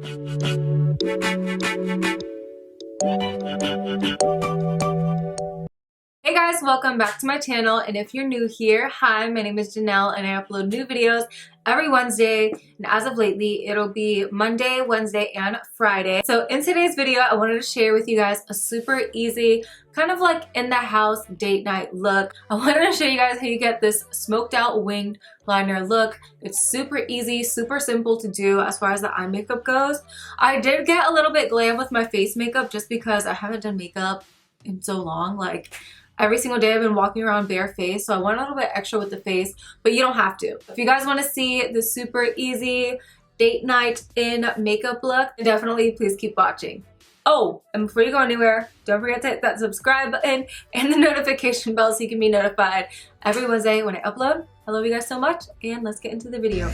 Hey guys, welcome back to my channel, and if you're new here, hi, my name is Janelle and I upload new videos every Wednesday, and as of lately it'll be Monday, Wednesday, and Friday. So in today's video I wanted to share with you guys a super easy kind of like in the house date night look. I wanted to show you guys how you get this smoked out winged liner look. It's super easy, super simple to do as far as the eye makeup goes. I did get a little bit glam with my face makeup just because I haven't done makeup in so long. Like every single day I've been walking around bare face, so I went a little bit extra with the face, but you don't have to. If you guys want to see the super easy date night in makeup look, definitely please keep watching. Oh, and before you go anywhere, don't forget to hit that subscribe button and the notification bell so you can be notified every Wednesday when I upload. I love you guys so much, and let's get into the video.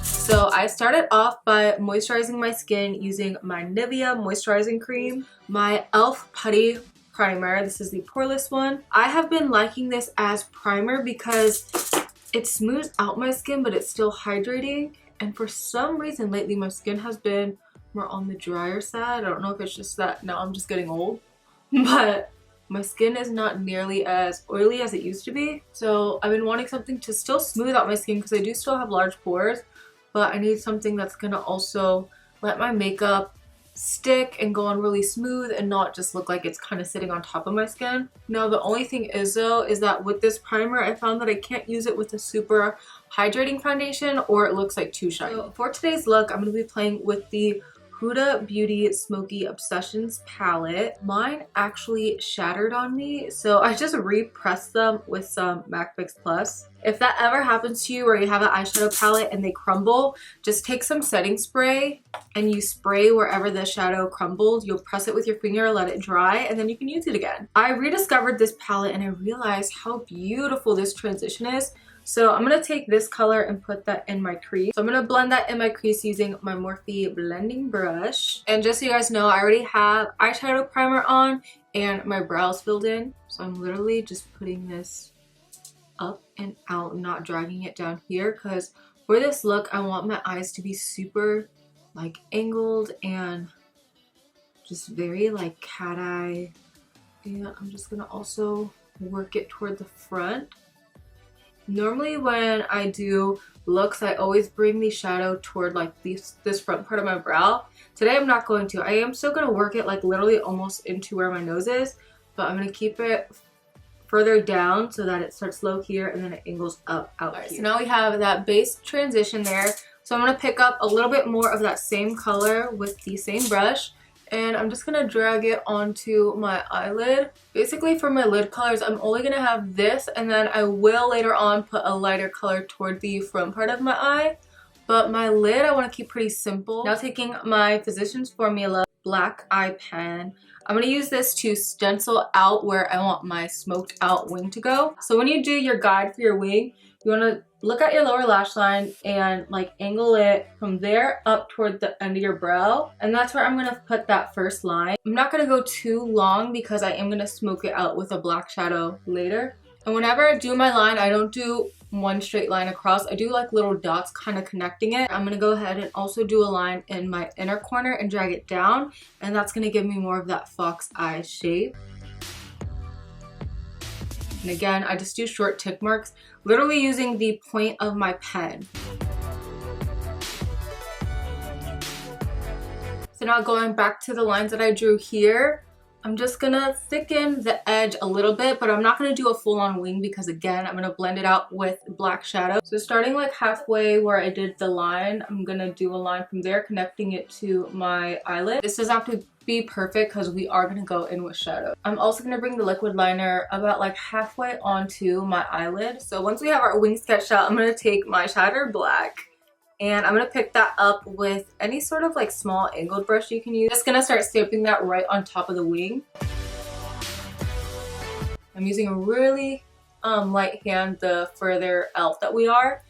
So I started off by moisturizing my skin using my Nivea moisturizing cream, my e.l.f. putty primer. This is the poreless one. I have been liking this as primer because it smooths out my skin, but it's still hydrating. And for some reason lately my skin has been more on the drier side. I don't know if it's just that now I'm just getting old, but my skin is not nearly as oily as it used to be. So I've been wanting something to still smooth out my skin because I do still have large pores, but I need something that's gonna also let my makeup stick and go on really smooth and not just look like it's kind of sitting on top of my skin. Now the only thing is though, is that with this primer I found that I can't use it with a super hydrating foundation or it looks like too shiny. So for today's look, I'm gonna be playing with the Huda Beauty Smoky Obsessions palette. Mine actually shattered on me, so I just repressed them with some MAC Fix Plus. If that ever happens to you where you have an eyeshadow palette and they crumble, just take some setting spray and you spray wherever the shadow crumbled. You'll press it with your finger, let it dry, and then you can use it again. I rediscovered this palette and I realized how beautiful this transition is. So I'm going to take this color and put that in my crease. So I'm going to blend that in my crease using my Morphe blending brush. And just so you guys know, I already have eyeshadow primer on and my brows filled in. So I'm literally just putting this up and out, not dragging it down here, because for this look I want my eyes to be super like angled and just very like cat eye. And I'm just going to also work it toward the front. Normally when I do looks, I always bring the shadow toward like this front part of my brow. Today I'm not going to. I am still going to work it like literally almost into where my nose is, but I'm going to keep it further down so that it starts low here and then it angles up out here. So now we have that base transition there. So I'm going to pick up a little bit more of that same color with the same brush. And I'm just going to drag it onto my eyelid. Basically for my lid colors, I'm only going to have this, and then I will later on put a lighter color toward the front part of my eye. But my lid I want to keep pretty simple. Now taking my Physicians Formula black eye pen, I'm going to use this to stencil out where I want my smoked out wing to go. So when you do your guide for your wing, you want to look at your lower lash line and like angle it from there up toward the end of your brow. And that's where I'm going to put that first line. I'm not going to go too long because I am going to smoke it out with a black shadow later. And whenever I do my line, I don't do one straight line across. I do like little dots kind of connecting it. I'm going to go ahead and also do a line in my inner corner and drag it down. And that's going to give me more of that fox eye shape. And again, I just do short tick marks, literally using the point of my pen. So now going back to the lines that I drew here, I'm just gonna thicken the edge a little bit, but I'm not gonna do a full-on wing because again, I'm gonna blend it out with black shadow. So starting like halfway where I did the line, I'm gonna do a line from there, connecting it to my eyelid. This doesn't have to be perfect because we are gonna go in with shadow. I'm also gonna bring the liquid liner about like halfway onto my eyelid. So once we have our wing sketched out, I'm gonna take my Shattered Black and I'm gonna pick that up with any sort of like small angled brush you can use. Just gonna start stamping that right on top of the wing. I'm using a really light hand the further elf that we are.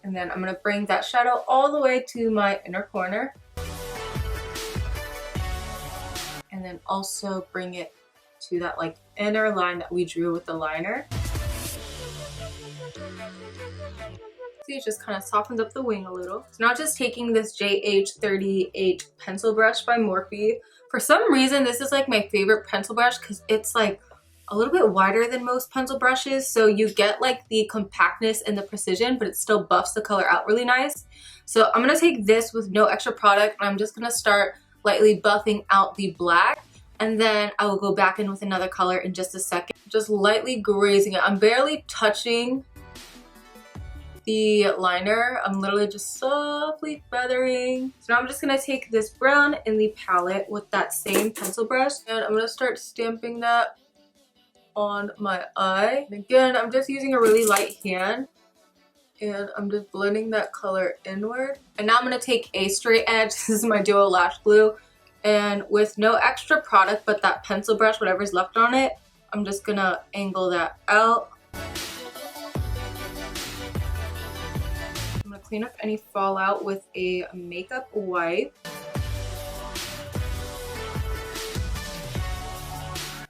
And then I'm going to bring that shadow all the way to my inner corner. And then also bring it into that like inner line that we drew with the liner. See, it just kind of softens up the wing a little. So now just taking this JH38 pencil brush by Morphe. For some reason, this is like my favorite pencil brush because it's like a little bit wider than most pencil brushes. So you get like the compactness and the precision, but it still buffs the color out really nice. So I'm gonna take this with no extra product and I'm just gonna start lightly buffing out the black. And then I will go back in with another color in just a second. Just lightly grazing it. I'm barely touching the liner. I'm literally just softly feathering. So now I'm just gonna take this brown in the palette with that same pencil brush and I'm gonna start stamping that on my eye. And again, I'm just using a really light hand and I'm just blending that color inward. And now I'm gonna take a straight edge. This is my Duo Lash Glue. And with no extra product but that pencil brush, whatever's left on it, I'm just gonna angle that out. Clean up any fallout with a makeup wipe.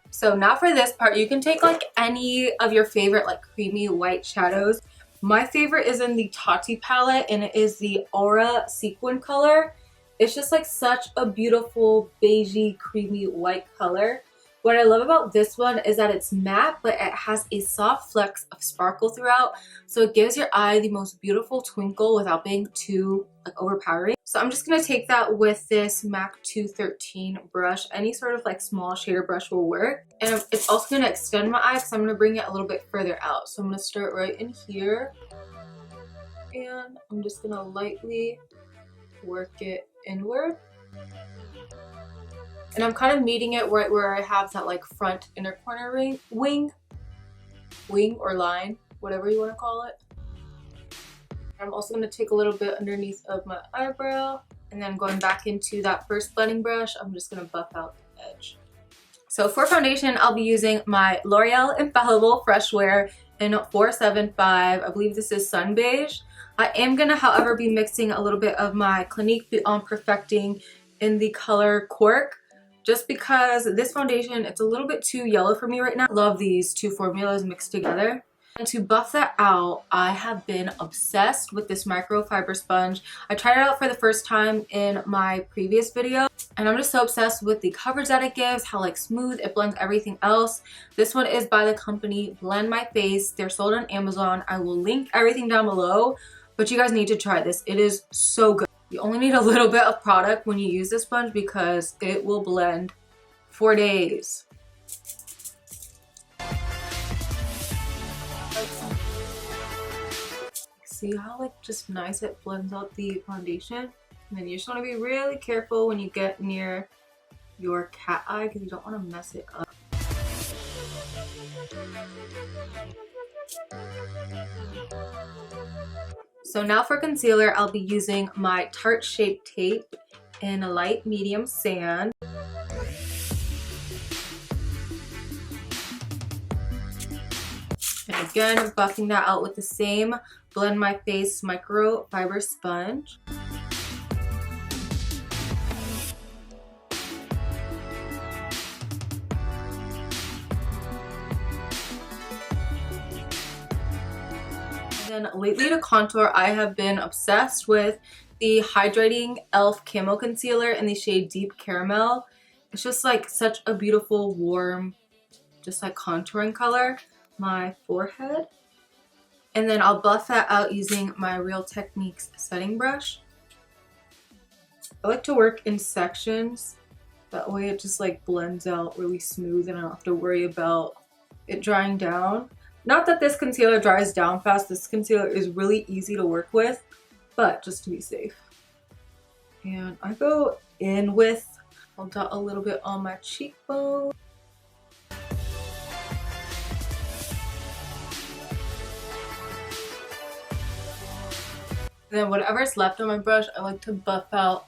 So now for this part, you can take like any of your favorite like creamy white shadows. My favorite is in the Tati palette and it is the Aura Sequin color. It's just like such a beautiful beigey creamy white color. What I love about this one is that it's matte, but it has a soft flecks of sparkle throughout. So it gives your eye the most beautiful twinkle without being too like overpowering. So I'm just gonna take that with this MAC 213 brush. Any sort of like small shader brush will work. And it's also gonna extend my eye because I'm gonna bring it a little bit further out. So I'm gonna start right in here. And I'm just gonna lightly work it inward. And I'm kind of meeting it right where I have that like front inner corner wing or line, whatever you want to call it. I'm also going to take a little bit underneath of my eyebrow and then going back into that first blending brush, I'm just going to buff out the edge. So for foundation, I'll be using my L'Oreal Infallible Fresh Wear in 475. I believe this is Sun Beige. I am going to, however, be mixing a little bit of my Clinique Beyond Perfecting in the color Cork. Just because this foundation, it's a little bit too yellow for me right now. I love these two formulas mixed together. And to buff that out, I have been obsessed with this microfiber sponge. I tried it out for the first time in my previous video. And I'm just so obsessed with the coverage that it gives, how like smooth it blends everything else. This one is by the company Blend My Face. They're sold on Amazon. I will link everything down below. But you guys need to try this. It is so good. You only need a little bit of product when you use this sponge because it will blend for days. See how like just nice it blends out the foundation? And then you just want to be really careful when you get near your cat eye because you don't want to mess it up. So now for concealer, I'll be using my Tarte Shape Tape in a light medium sand. And again, buffing that out with the same Blend My Face microfiber sponge. And lately to contour, I have been obsessed with the Hydrating e.l.f. Camo Concealer in the shade Deep Caramel. It's just like such a beautiful, warm, just like contouring color. My forehead. And then I'll buff that out using my Real Techniques setting brush. I like to work in sections. That way it just like blends out really smooth and I don't have to worry about it drying down. Not that this concealer dries down fast. This concealer is really easy to work with, but just to be safe. And I go in with, I'll dot a little bit on my cheekbone. Then whatever's left on my brush, I like to buff out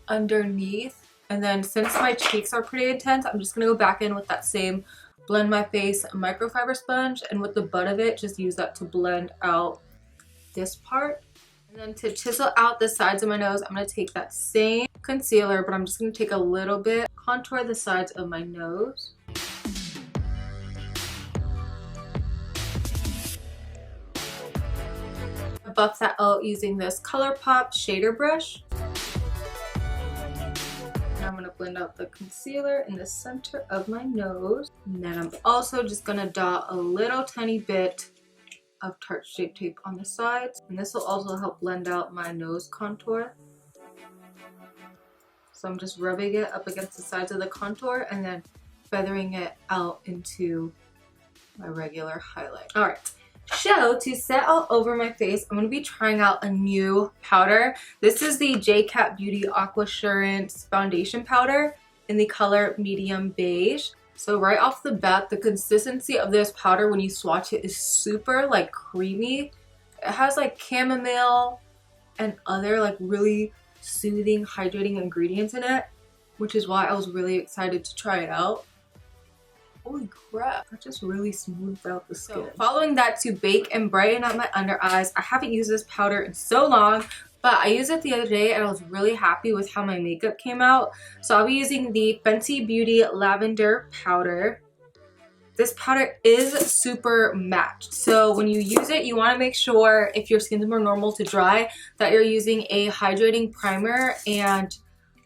underneath. And then since my cheeks are pretty intense, I'm just going to go back in with that same Blend My Face microfiber sponge. And with the butt of it, just use that to blend out this part. And then to chisel out the sides of my nose, I'm going to take that same concealer, but I'm just going to take a little bit, contour the sides of my nose. buff that out using this ColourPop shader brush. And I'm gonna blend out the concealer in the center of my nose. And then I'm also just gonna dot a little tiny bit of Tarte Shape Tape on the sides. And this will also help blend out my nose contour. So I'm just rubbing it up against the sides of the contour and then feathering it out into my regular highlight. All right. So to set all over my face, I'm going to be trying out a new powder. This is the JCat Beauty Aquassurance Foundation Powder in the color Medium Beige. So right off the bat, the consistency of this powder when you swatch it is super like creamy. It has like chamomile and other like really soothing, hydrating ingredients in it, which is why I was really excited to try it out. Holy crap, that just really smoothed out the skin. So following that, to bake and brighten up my under eyes, I haven't used this powder in so long, but I used it the other day and I was really happy with how my makeup came out. So I'll be using the Fenty Beauty Lavender Powder. This powder is super matte. So when you use it, you want to make sure, if your skin's more normal to dry, that you're using a hydrating primer and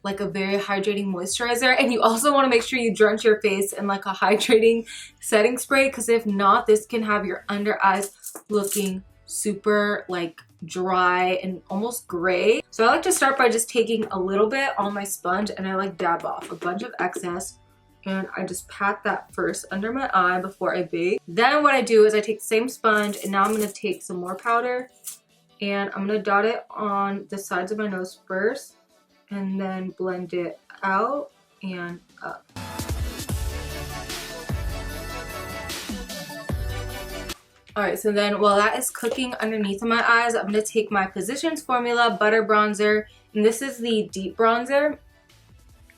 like a very hydrating moisturizer. And you also want to make sure you drench your face in like a hydrating setting spray, because if not, this can have your under eyes looking super like dry and almost gray. So I like to start by just taking a little bit on my sponge and I like dab off a bunch of excess, and I just pat that first under my eye before I bake. Then what I do is I take the same sponge and now I'm going to take some more powder and I'm going to dot it on the sides of my nose first and then blend it out and up. Alright, so then while that is cooking underneath of my eyes, I'm going to take my Physicians Formula Butter Bronzer, and this is the deep bronzer.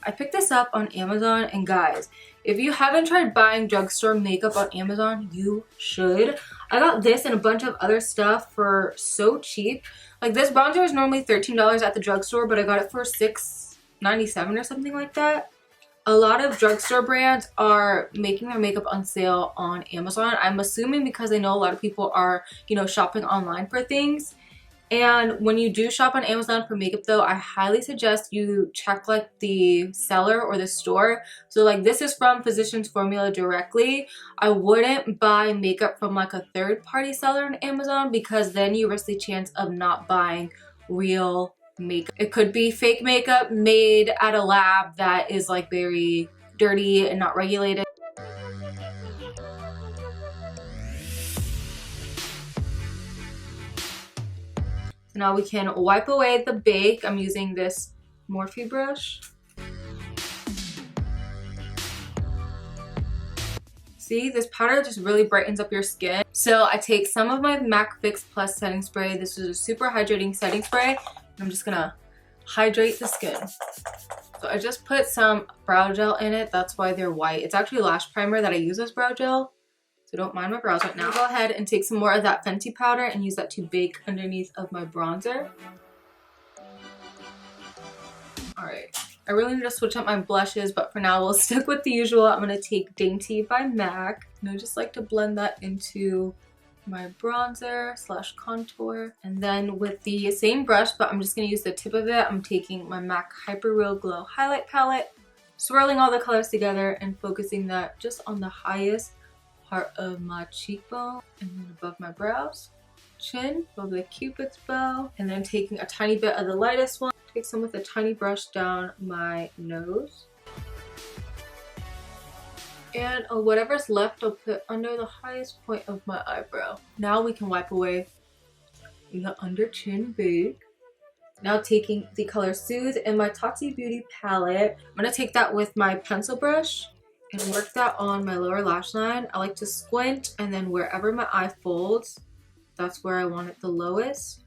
I picked this up on Amazon, and guys, if you haven't tried buying drugstore makeup on Amazon, you should. I got this and a bunch of other stuff for so cheap. Like this bronzer is normally $13 at the drugstore, but I got it for $6.97 or something like that. A lot of drugstore brands are making their makeup on sale on Amazon. I'm assuming because I know a lot of people are, you know, shopping online for things. And when you do shop on Amazon for makeup though, I highly suggest you check like the seller or the store. So like this is from Physicians Formula directly. I wouldn't buy makeup from like a third-party seller on Amazon, because then you risk the chance of not buying real makeup. It could be fake makeup made at a lab that is like very dirty and not regulated. Now we can wipe away the bake. I'm using this Morphe brush. See, this powder just really brightens up your skin. So I take some of my MAC Fix Plus setting spray. This is a super hydrating setting spray. And I'm just gonna hydrate the skin. So I just put some brow gel in it. That's why they're white. It's actually lash primer that I use as brow gel. So don't mind my brows right now. I'll go ahead and take some more of that Fenty powder and use that to bake underneath of my bronzer. Alright, I really need to switch up my blushes, but for now we'll stick with the usual. I'm going to take Dainty by MAC, and I just like to blend that into my bronzer slash contour. And then with the same brush, but I'm just going to use the tip of it, I'm taking my MAC Hyper Real Glow highlight palette, swirling all the colors together and focusing that just on the highest part of my cheekbone and then above my brows, chin, above the cupid's bow, and then taking a tiny bit of the lightest one, take some with a tiny brush down my nose, and whatever's left I'll put under the highest point of my eyebrow. Now we can wipe away the under chin bake. Now taking the color Soothe in my Tati Beauty palette, I'm going to take that with my pencil brush and work that on my lower lash line. I like to squint, and then wherever my eye folds, that's where I want it the lowest,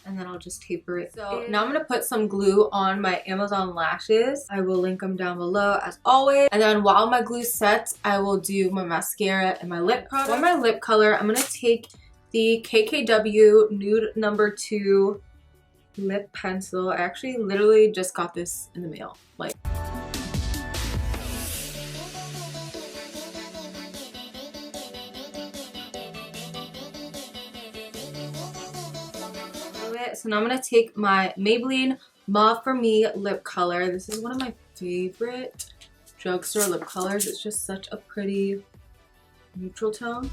and then I'll just taper it. So now I'm going to put some glue on my Amazon lashes. I will link them down below as always. And then while my glue sets, I will do my mascara and my lip product. For my lip color, I'm going to take the KKW Nude No. 2 lip pencil. I actually literally just got this in the mail. Like, Okay, so now I'm going to take my Maybelline Mauve for Me lip color. This is one of my favorite drugstore lip colors. It's just such a pretty neutral tone.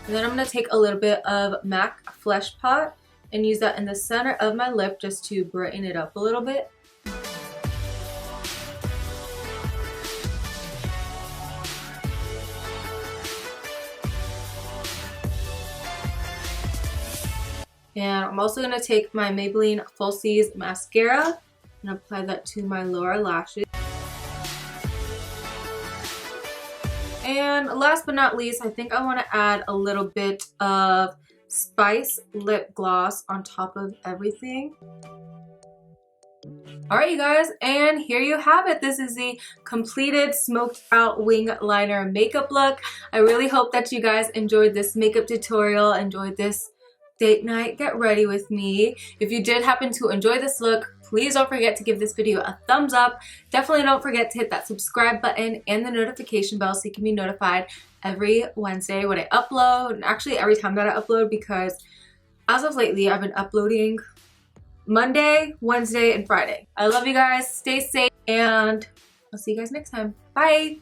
And then I'm going to take a little bit of MAC Flesh Pot and use that in the center of my lip just to brighten it up a little bit. And I'm also going to take my Maybelline Falsies Mascara and apply that to my lower lashes. And last but not least, I think I want to add a little bit of Spice lip gloss on top of everything. Alright you guys, and here you have it. This is the completed smoked out wing liner makeup look. I really hope that you guys enjoyed this makeup tutorial, enjoyed this date night get ready with me. If you did happen to enjoy this look, please don't forget to give this video a thumbs up. Definitely don't forget to hit that subscribe button and the notification bell so you can be notified every Wednesday when I upload, and actually every time that I upload, because as of lately I've been uploading Monday, Wednesday, and Friday. I love you guys. Stay safe, and I'll see you guys next time. Bye!